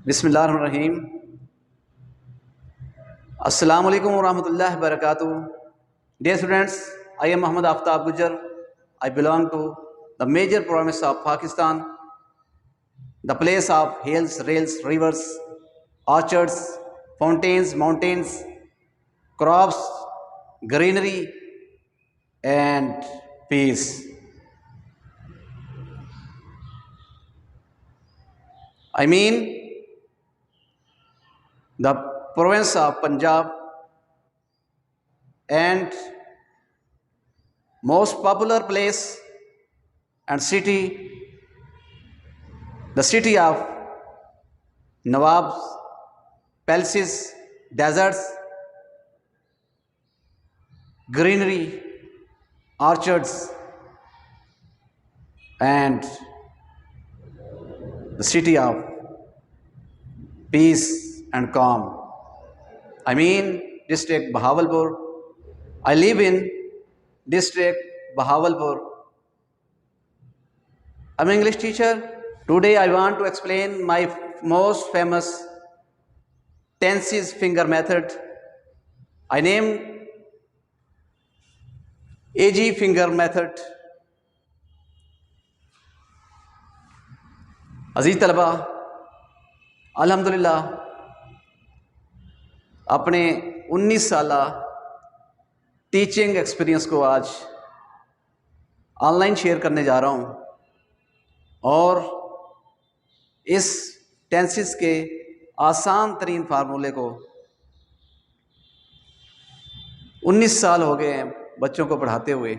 बिस्मिल्लाहिर्रहमानिर्रहीम। अस्सलाम वालेकुम वरहमतुल्लाहि वबरकातुहू। Dear students, I am Muhammad Aftab Gujjar. I belong to the major province of Pakistan, the place of hills, rails, rivers, orchards, fountains, mountains, crops, greenery, and peace. I mean the province of Punjab, and most popular place and city, the city of Nawabs, palaces, deserts, greenery, orchards, and the city of peace and calm. I mean district Bahawalpur. I live in district Bahawalpur. I'm an English teacher. Today I want to explain my most famous tenses finger method. I named AG finger method. अजीज तलबा, अल्हम्दुलिल्लाह अपने 19 साला teaching experience को आज online share करने जा रहा हूँ और इस टेंसेस के आसान तरीन फार्मूले को 19 साल हो गए हैं बच्चों को पढ़ाते हुए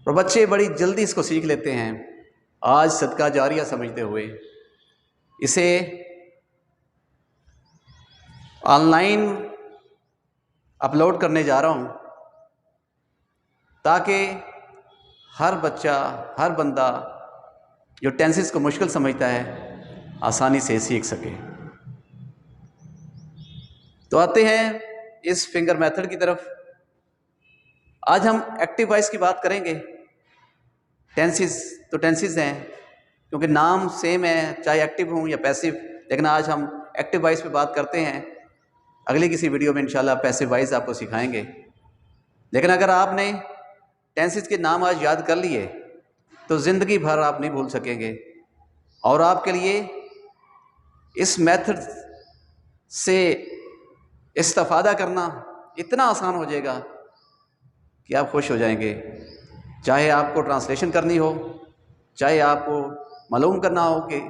और बच्चे बड़ी जल्दी इसको सीख लेते हैं। आज सदका जारिया समझते हुए इसे ऑनलाइन अपलोड करने जा रहा हूँ ताकि हर बच्चा, हर बंदा जो टेंसेस को मुश्किल समझता है आसानी से सीख सके। तो आते हैं इस फिंगर मेथड की तरफ। आज हम एक्टिव वॉइस की बात करेंगे। टेंसेस तो टेंसेस हैं क्योंकि नाम सेम है, चाहे एक्टिव हूँ या पैसिव, लेकिन आज हम एक्टिव वॉइस पे बात करते हैं। अगली किसी वीडियो में इंशाल्लाह पैसिव वॉइस आपको सिखाएंगे। लेकिन अगर आपने टेंसेस के नाम आज याद कर लिए तो ज़िंदगी भर आप नहीं भूल सकेंगे और आपके लिए इस मेथड से इस्तेफादा करना इतना आसान हो जाएगा कि आप खुश हो जाएंगे। चाहे आपको ट्रांसलेशन करनी हो, चाहे आपको मालूम करना हो कि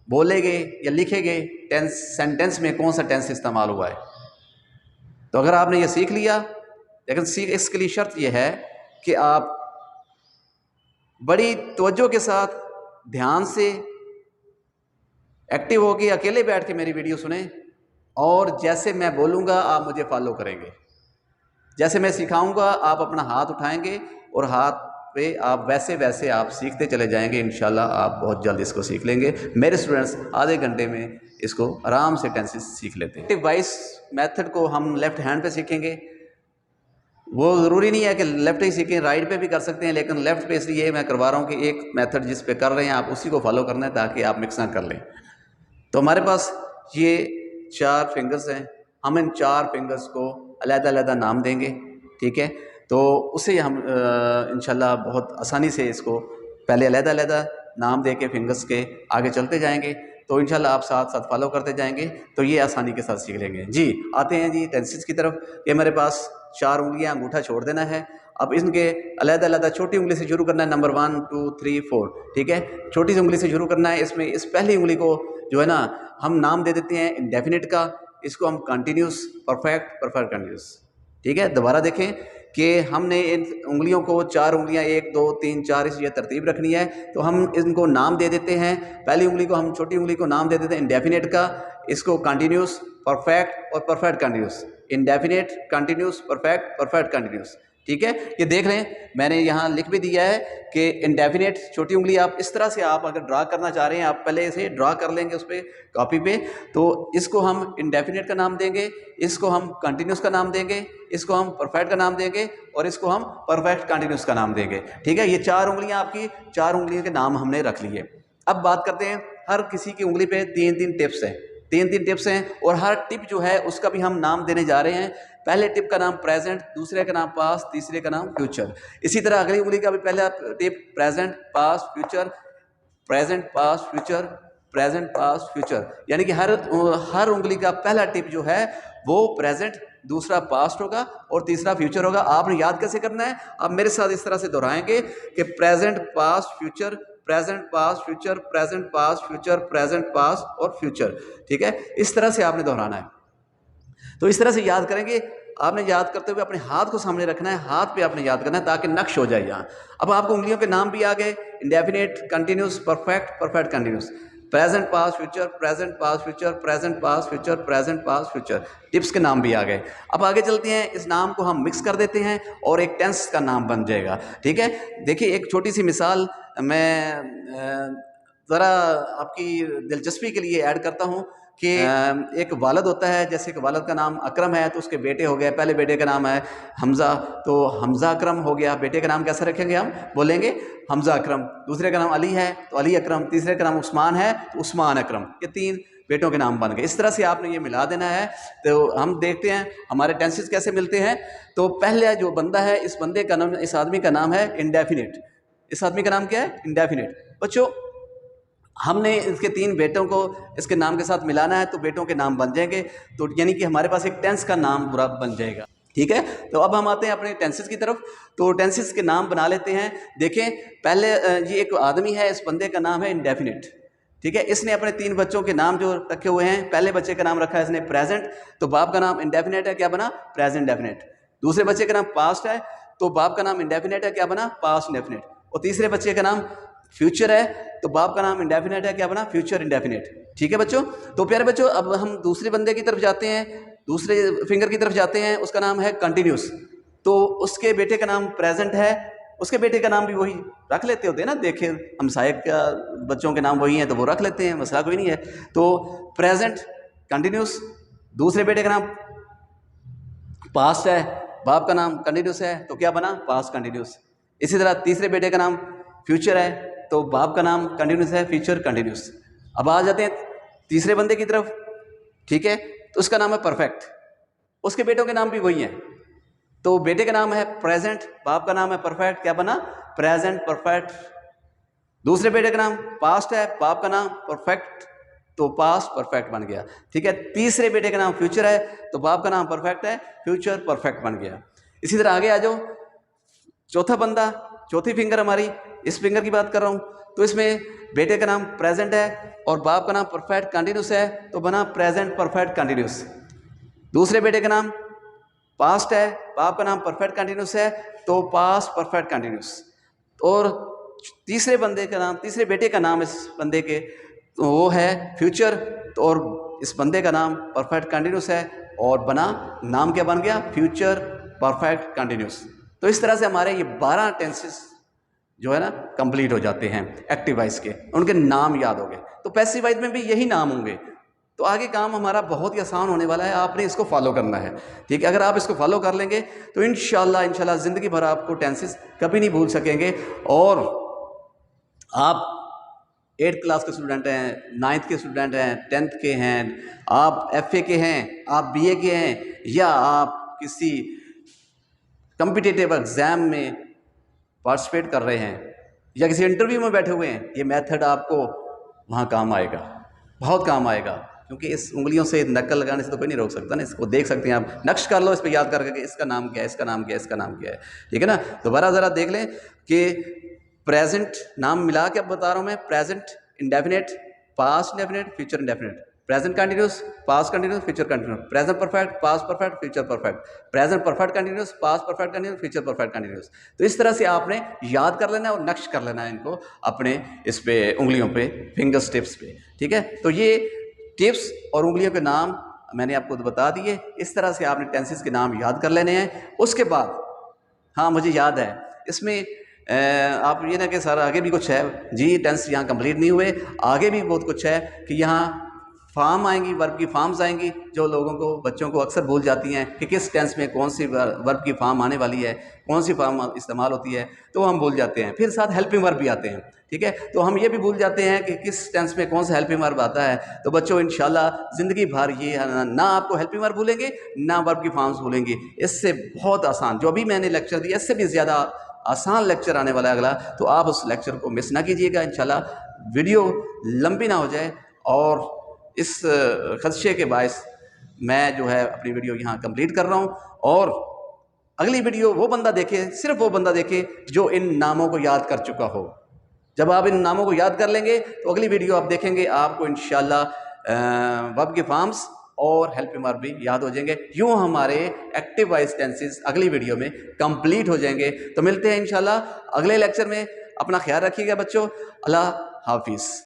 बोलेंगे या लिखेंगे सेंटेंस में कौन सा टेंस इस्तेमाल हुआ है। तो अगर आपने ये सीख लिया, लेकिन इसके लिए शर्त यह है कि आप बड़ी तवज्जो के साथ ध्यान से एक्टिव होकर अकेले बैठ के मेरी वीडियो सुने और जैसे मैं बोलूँगा आप मुझे फॉलो करेंगे। जैसे मैं सिखाऊंगा आप अपना हाथ उठाएंगे और हाथ पे आप वैसे वैसे आप सीखते चले जाएंगे। इंशाल्लाह आप बहुत जल्द इसको सीख लेंगे। मेरे स्टूडेंट्स आधे घंटे में इसको आराम से टेंसेस सीख लेते हैं। एक्टिव वॉइस मेथड को हम लेफ्ट हैंड पे सीखेंगे। वो ज़रूरी नहीं है कि लेफ्ट ही सीखें, राइट पे भी कर सकते हैं, लेकिन लेफ्ट पे इसलिए मैं करवा रहा हूँ कि एक मेथड जिस पे कर रहे हैं आप उसी को फॉलो करना है ताकि आप मिक्स ना कर लें। तो हमारे पास ये 4 फिंगर्स हैं। हम इन 4 फिंगर्स को अलग-अलग नाम देंगे, ठीक है। तो उसे हम इंशाल्लाह बहुत आसानी से इसको पहले अलग-अलग नाम दे के फिंगर्स के आगे चलते जाएंगे। तो इंशाल्लाह आप साथ साथ फॉलो करते जाएंगे तो ये आसानी के साथ सीख लेंगे। जी आते हैं जी टेंसेस की तरफ। ये मेरे पास 4 उंगलियां, अंगूठा छोड़ देना है। अब इनके अलग-अलग छोटी उंगली से शुरू करना है। नंबर 1 2 3 4, ठीक है। छोटी सी उंगली से शुरू करना है। इसमें इस पहली उंगली को जो है ना हम नाम दे देते हैं इंडेफिनिट का। इसको हम कंटिन्यूस, परफेक्ट, परफेक्ट कंटिन्यूस, ठीक है। दोबारा देखें कि हमने इन उंगलियों को 4 उंगलियां 1 2 3 4 इस ये तरतीब रखनी है। तो हम इनको नाम दे देते हैं। पहली उंगली को हम, छोटी उंगली को नाम दे देते हैं इंडेफिनिट का। इसको कंटिन्यूस, परफेक्ट और perfect continuous, indefinite, continuous, perfect, perfect continuous, ठीक है। ये देख लें मैंने यहाँ लिख भी दिया है कि इंडेफिनिट छोटी उंगली आप इस तरह से आप अगर ड्रा करना चाह रहे हैं आप पहले इसे ड्रा कर लेंगे उस पर कॉपी पे। तो इसको हम इंडेफिनिट का नाम देंगे, इसको हम कंटिन्यूस का नाम देंगे, इसको हम परफेक्ट का नाम देंगे और इसको हम परफेक्ट कंटिन्यूस का नाम देंगे, ठीक है। ये 4 उंगलियां आपकी 4 उंगलियों के नाम हमने रख लिए। अब बात करते हैं हर किसी की उंगली पे 3-3 टिप्स हैं, 3-3 टिप्स हैं, और हर टिप जो है उसका भी हम नाम देने जा रहे हैं। पहले टिप का नाम प्रेजेंट, दूसरे का नाम पास्ट, तीसरे का नाम फ्यूचर। इसी तरह अगली उंगली का भी पहला tip present, past, future, present, past, future, present, past, future, यानी कि हर उंगली का पहला टिप जो है वो प्रेजेंट, दूसरा पास्ट होगा और तीसरा फ्यूचर होगा। आपने याद कैसे करना है? आप मेरे साथ इस तरह से दोहराएंगे कि present, past, future, present, past, future, present, past, future, present, past और फ्यूचर। ठीक है, इस तरह से आपने दोहराना है। तो इस तरह से याद करेंगे। आपने याद करते हुए अपने हाथ को सामने रखना है, हाथ पे आपने याद करना है ताकि नक्श हो जाए यहाँ। अब आपको उंगलियों के नाम भी आ गए, indefinite, continuous, perfect, perfect continuous, present, past, future, present, past, future, present, past, future, present, past, future. Tips के नाम भी आ गए। अब आगे चलते हैं, इस नाम को हम मिक्स कर देते हैं और एक टेंस का नाम बन जाएगा। ठीक है, देखिए एक छोटी सी मिसाल मैं ज़रा आपकी दिलचस्पी के लिए ऐड करता हूँ कि एक वालिद होता है, जैसे एक वालिद का नाम अकरम है तो उसके बेटे हो गए, पहले बेटे का नाम है हमज़ा, तो हमज़ा अकरम हो गया। बेटे का नाम कैसे रखेंगे? हम बोलेंगे हमज़ा अकरम। दूसरे का नाम अली है तो अली अकरम, तीसरे का नाम उस्मान है तो उस्मान अकरम। ये 3 बेटों के नाम बन गए। इस तरह से आपने ये मिला देना है। तो हम देखते हैं हमारे टेंसेस कैसे मिलते हैं। तो पहले जो बंदा है, इस बंदे का नाम, इस आदमी का नाम है इंडेफिनिट। इस आदमी का नाम क्या है? इंडेफिनिट। बच्चों, हमने इसके 3 बेटों को इसके नाम के साथ मिलाना है तो बेटों के नाम बन जाएंगे, तो यानी कि हमारे पास एक टेंस का नाम पूरा बन जाएगा। ठीक है, तो अब हम आते हैं अपने टेंसेस की तरफ। तो टेंसेस के नाम बना लेते हैं। देखें, पहले ये एक आदमी है, इस बंदे का नाम है इंडेफिनिट। ठीक है, इसने अपने 3 बच्चों के नाम जो रखे हुए हैं, पहले बच्चे का नाम रखा है इसने प्रेजेंट, तो बाप का नाम इंडेफिनिट है, क्या बना? Present definite. दूसरे बच्चे का नाम पास्ट है तो बाप का नाम इंडेफिनिट है, क्या बना? Past indefinite. और तीसरे बच्चे का नाम फ्यूचर है तो बाप का नाम इंडेफिनिट है, क्या बना? Future indefinite. ठीक है बच्चों, तो प्यारे बच्चों अब हम दूसरे बंदे की तरफ जाते हैं, दूसरे फिंगर की तरफ जाते हैं। उसका नाम है कंटिन्यूस, तो उसके बेटे का नाम प्रेजेंट है, उसके बेटे का नाम भी वही रख लेते होते हैं ना। देखे हम साहिब का बच्चों के नाम वही हैं तो वो रख लेते हैं, मसला कोई नहीं है। तो प्रेजेंट कंटिन्यूस, दूसरे बेटे का नाम पास्ट है, बाप का नाम कंटिन्यूस है तो क्या बना? Past continuous. इसी तरह तीसरे बेटे का नाम फ्यूचर है तो बाप का नाम कंटिन्यूस है, फ्यूचर कंटिन्यूस। अब आ जाते हैं तीसरे बंदे की तरफ। ठीक है, तो उसका नाम है परफेक्ट, उसके बेटों के नाम भी वही हैं। तो बेटे का नाम है प्रेजेंट, बाप का नाम है परफेक्ट, क्या बना? Present perfect. दूसरे बेटे का नाम पास्ट है, बाप का नाम परफेक्ट, तो पास्ट परफेक्ट बन गया। ठीक है, तीसरे बेटे का नाम फ्यूचर है तो बाप का नाम परफेक्ट है, फ्यूचर परफेक्ट बन गया। इसी तरह आगे आ जाओ, चौथा बंदा, चौथी फिंगर हमारी, इस फिंगर की बात कर रहा हूं, तो इसमें बेटे का नाम प्रेजेंट है और बाप का नाम परफेक्ट कंटिन्यूस है तो बना प्रेजेंट परफेक्ट कंटिन्यूस। दूसरे बेटे का नाम पास्ट है, बाप का नाम परफेक्ट कंटिन्यूस है तो पास्ट परफेक्ट कंटिन्यूस। और तीसरे बंदे का नाम, तीसरे बेटे का नाम इस बंदे के तो वो है फ्यूचर, तो और इस बंदे का नाम परफेक्ट कंटिन्यूस है और बना, नाम क्या बन गया? Future perfect continuous. तो इस तरह से हमारे ये 12 टेंसेस जो है ना कंप्लीट हो जाते हैं एक्टिव वॉइस के, उनके नाम याद हो गए। तो पैसिव वॉइस में भी यही नाम होंगे। तो आगे काम हमारा बहुत ही आसान होने वाला है, आपने इसको फॉलो करना है। ठीक है, अगर आप इसको फॉलो कर लेंगे तो इंशाल्लाह ज़िंदगी भर आपको टेंसेस कभी नहीं भूल सकेंगे। और आप 8th क्लास के स्टूडेंट हैं, 9th के स्टूडेंट हैं, 10th के हैं, आप FA के हैं, आप BA के हैं, या आप किसी कॉम्पिटिटिव एग्ज़ाम में पार्टिसिपेट कर रहे हैं या किसी इंटरव्यू में बैठे हुए हैं, ये मेथड आपको वहाँ काम आएगा, बहुत काम आएगा। क्योंकि इस उंगलियों से नकल लगाने से तो कोई नहीं रोक सकता ना, इसको देख सकते हैं आप, नक्श कर लो इस पर याद करके कि इसका नाम क्या है, इसका नाम क्या है, इसका नाम क्या है। ठीक है ना, दोबारा ज़रा देख लें कि प्रेजेंट नाम मिला के अब बता रहा हूँ मैं, present indefinite, past indefinite, future indefinite, present continuous, past continuous, future continuous, present perfect, past perfect, future perfect, present perfect continuous, past perfect continuous, future perfect continuous. तो इस तरह से आपने याद कर लेना है और नक्श कर लेना है इनको अपने इस पे उंगलियों पे, फिंगर टिप्स पे। ठीक है, तो ये टिप्स और उंगलियों के नाम मैंने आपको बता दिए। इस तरह से आपने टेंसेस के नाम याद कर लेने हैं। उसके बाद हाँ, मुझे याद है इसमें आप ये ना कि सर आगे भी कुछ है जी, टेंस यहाँ कंप्लीट नहीं हुए, आगे भी बहुत कुछ है कि यहाँ फार्म आएंगी, वर्ब की फार्म्स आएंगी, जो लोगों को, बच्चों को अक्सर भूल जाती हैं कि किस टेंस में कौन सी वर्ब की फार्म आने वाली है, कौन सी फार्म इस्तेमाल होती है, तो हम भूल जाते हैं। फिर साथ हेल्पिंग वर्ब भी आते हैं, ठीक है। तो हम ये भी भूल जाते हैं कि किस टेंस में कौन सा हेल्पिंग वर्ब आता है। तो बच्चों इंशाल्लाह ज़िंदगी भर ये ना आपको हेल्पिंग वर्ब भूलेंगे, ना वर्ब की फार्म्स भूलेंगे। इससे बहुत आसान, जो अभी मैंने लेक्चर दिया, इससे भी ज़्यादा आसान लेक्चर आने वाला है अगला, तो आप उस लेक्चर को मिस ना कीजिएगा इंशाल्लाह। वीडियो लंबी ना हो जाए, और इस खदशे के बायस मैं जो है अपनी वीडियो यहाँ कंप्लीट कर रहा हूँ। और अगली वीडियो वो बंदा देखे, सिर्फ वो बंदा देखे जो इन नामों को याद कर चुका हो। जब आप इन नामों को याद कर लेंगे तो अगली वीडियो आप देखेंगे, आपको इंशाल्लाह वर्ब के फॉर्म्स और हेल्पिंग वर्ब भी याद हो जाएंगे। यूँ हमारे एक्टिव वॉइस टेंसेस अगली वीडियो में कंप्लीट हो जाएंगे। तो मिलते हैं इंशाल्लाह अगले लेक्चर में। अपना ख्याल रखिएगा बच्चों। अल्लाह हाफिज़।